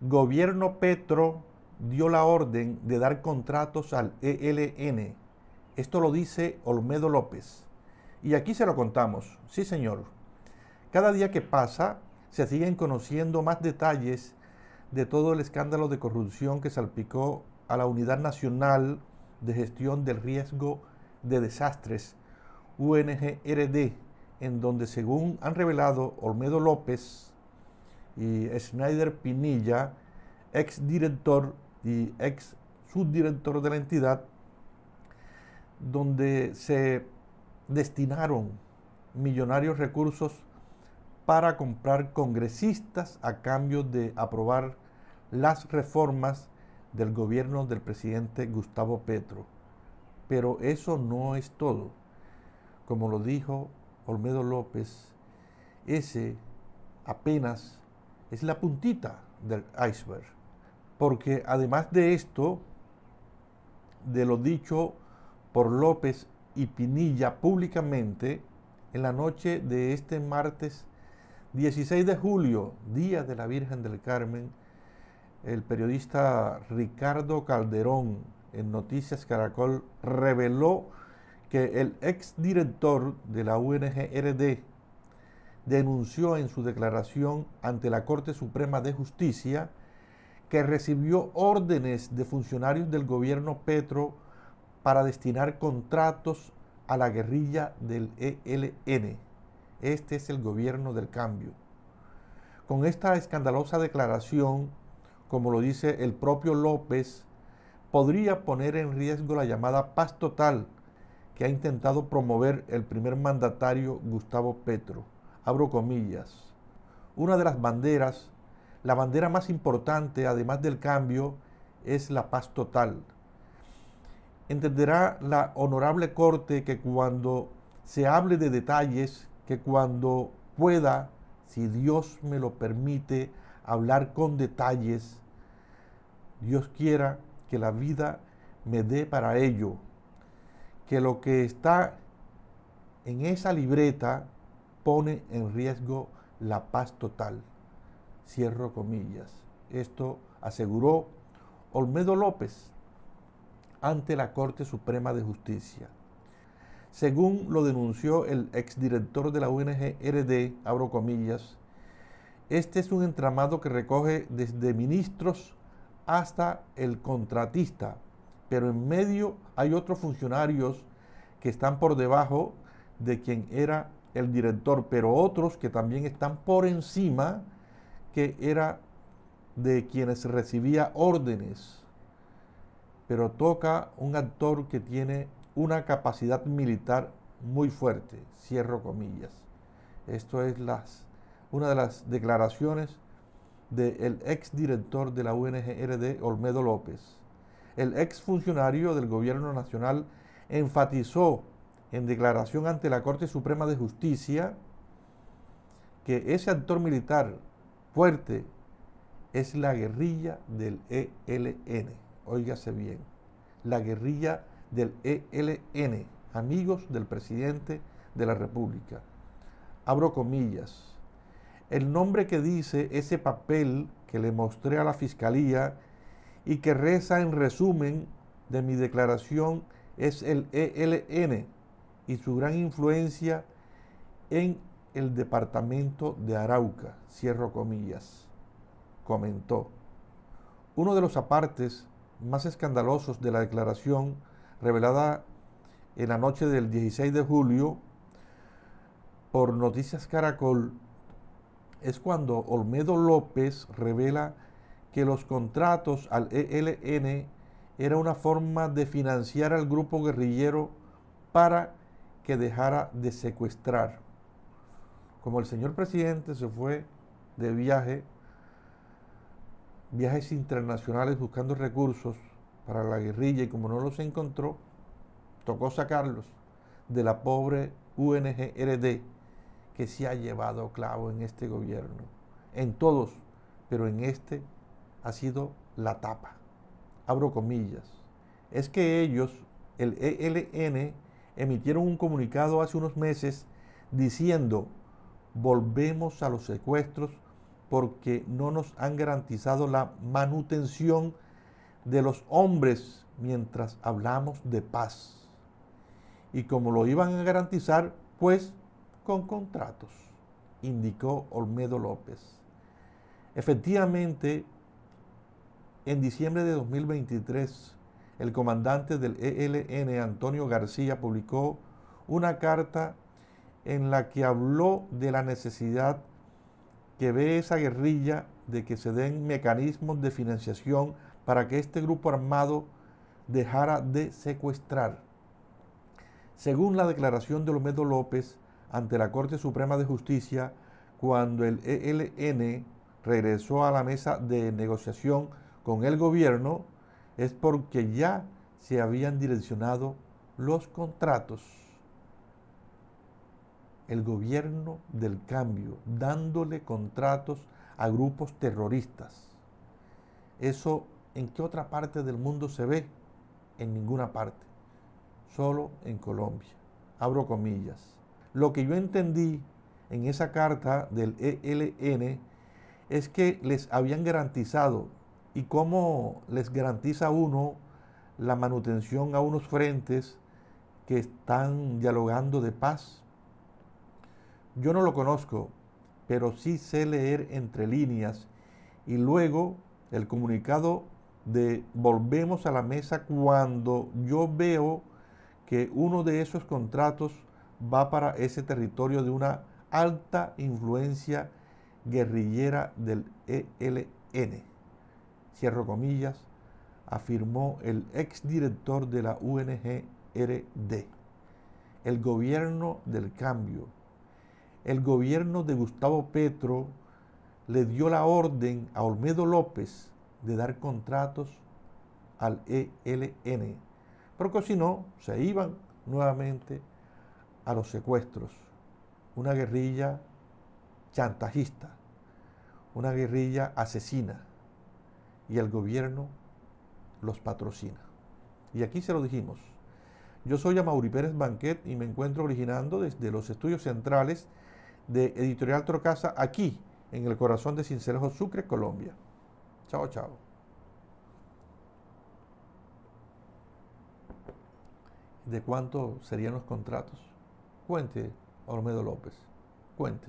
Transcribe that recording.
Gobierno Petro dio la orden de dar contratos al ELN. Esto lo dice Olmedo López. Y aquí se lo contamos. Sí, señor. Cada día que pasa, se siguen conociendo más detalles de todo el escándalo de corrupción que salpicó a la Unidad Nacional de Gestión del Riesgo de Desastres, UNGRD, en donde, según han revelado Olmedo López y Schneider Pinilla, ex director y ex subdirector de la entidad, donde se destinaron millonarios recursos para comprar congresistas a cambio de aprobar las reformas del gobierno del presidente Gustavo Petro. Pero eso no es todo. Como lo dijo Olmedo López, ese apenas es la puntita del iceberg. Porque además de esto, de lo dicho por López y Pinilla públicamente, en la noche de este martes 16 de julio, Día de la Virgen del Carmen, el periodista Ricardo Calderón en Noticias Caracol reveló que el exdirector de la UNGRD denunció en su declaración ante la Corte Suprema de Justicia que recibió órdenes de funcionarios del gobierno Petro para destinar contratos a la guerrilla del ELN. Este es el gobierno del cambio. Con esta escandalosa declaración, como lo dice el propio López, podría poner en riesgo la llamada paz total que ha intentado promover el primer mandatario Gustavo Petro. Abro comillas. Una de las banderas, la bandera más importante, además del cambio, es la paz total. Entenderá la honorable Corte que cuando se hable de detalles, que cuando pueda, si Dios me lo permite, hablar con detalles, Dios quiera que la vida me dé para ello, que lo que está en esa libreta pone en riesgo la paz total. Cierro comillas. Esto aseguró Olmedo López ante la Corte Suprema de Justicia. Según lo denunció el exdirector de la UNGRD, abro comillas, este es un entramado que recoge desde ministros hasta el contratista, pero en medio hay otros funcionarios que están por debajo de quien era el director, pero otros que también están por encima, que era de quienes recibía órdenes. Pero toca un actor que tiene una capacidad militar muy fuerte, cierro comillas. Esto es una de las declaraciones del exdirector de la UNGRD, Olmedo López. El exfuncionario del Gobierno Nacional enfatizó en declaración ante la Corte Suprema de Justicia que ese actor militar fuerte es la guerrilla del ELN. Óigase bien, la guerrilla del ELN, amigos del presidente de la República. Abro comillas. El nombre que dice ese papel que le mostré a la Fiscalía y que reza en resumen de mi declaración es el ELN y su gran influencia en el departamento de Arauca, cierro comillas, comentó. Uno de los apartes más escandalosos de la declaración revelada en la noche del 16 de julio por Noticias Caracol es cuando Olmedo López revela que los contratos al ELN era una forma de financiar al grupo guerrillero para que dejara de secuestrar. Como el señor presidente se fue de viajes internacionales buscando recursos para la guerrilla y como no los encontró, tocó sacarlos de la pobre UNGRD que se ha llevado clavo en este gobierno, en todos, pero en este ha sido la tapa. Abro comillas. Es que ellos, el ELN, emitieron un comunicado hace unos meses diciendo: volvemos a los secuestros porque no nos han garantizado la manutención de los hombres mientras hablamos de paz. Y como lo iban a garantizar, pues con contratos, indicó Olmedo López. Efectivamente, en diciembre de 2023, el comandante del ELN, Antonio García, publicó una carta en la que habló de la necesidad que ve esa guerrilla de que se den mecanismos de financiación para que este grupo armado dejara de secuestrar. Según la declaración de Olmedo López ante la Corte Suprema de Justicia, cuando el ELN regresó a la mesa de negociación con el gobierno, es porque ya se habían direccionado los contratos. El gobierno del cambio, dándole contratos a grupos terroristas. ¿Eso en qué otra parte del mundo se ve? En ninguna parte, solo en Colombia. Abro comillas. Lo que yo entendí en esa carta del ELN es que les habían garantizado, y cómo les garantiza uno la manutención a unos frentes que están dialogando de paz. Yo no lo conozco, pero sí sé leer entre líneas y luego el comunicado de volvemos a la mesa cuando yo veo que uno de esos contratos va para ese territorio de una alta influencia guerrillera del ELN. Cierro comillas, afirmó el exdirector de la UNGRD. El gobierno del cambio, el gobierno de Gustavo Petro le dio la orden a Olmedo López de dar contratos al ELN, porque si no, se iban nuevamente a los secuestros. Una guerrilla chantajista, una guerrilla asesina, y el gobierno los patrocina. Y aquí se lo dijimos. Yo soy Amaury Pérez Banquet y me encuentro originando desde los estudios centrales de Editorial Trocasa, aquí en el corazón de Sincelejo, Sucre, Colombia. Chao, chao. ¿De cuánto serían los contratos? Cuente, Olmedo López. Cuente.